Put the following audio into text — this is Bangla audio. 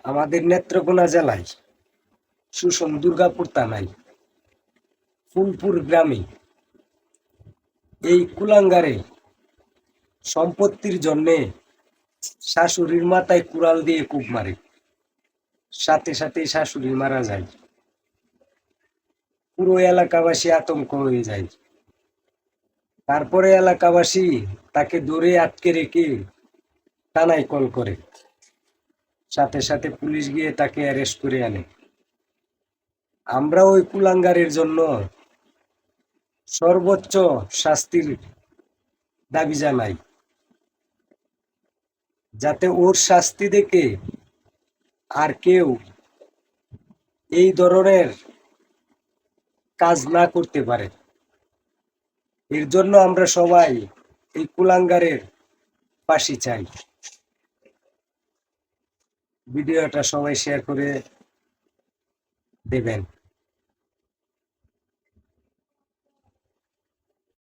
আমাদের নেত্রকোনা জেলায় সুষম দুর্গাপুর থানায় ফুলপুর গ্রামে এই কুলাঙ্গারে সম্পত্তির জন্যে শাশুড়ির মাথায় কুড়াল দিয়ে কূপ মারে, সাথে সাথে শাশুড়ি মারা যায়। পুরো এলাকাবাসী আতঙ্ক হয়ে যায়। তারপরে এলাকাবাসী তাকে ধরে আটকে রেখে থানায় কল করে, সাথে সাথে পুলিশ গিয়ে তাকে অ্যারেস্ট করে আনে। আমরা ওই কুলাঙ্গারের জন্য সর্বোচ্চ শাস্তির দাবি জানাই, যাতে ওর শাস্তি দেখে আর কেউ এই ধরনের কাজ না করতে পারে। এর জন্য আমরা সবাই এই কুলাঙ্গারের ফাঁসি চাই। ভিডিওটা সবাই শেয়ার করে দেবেন।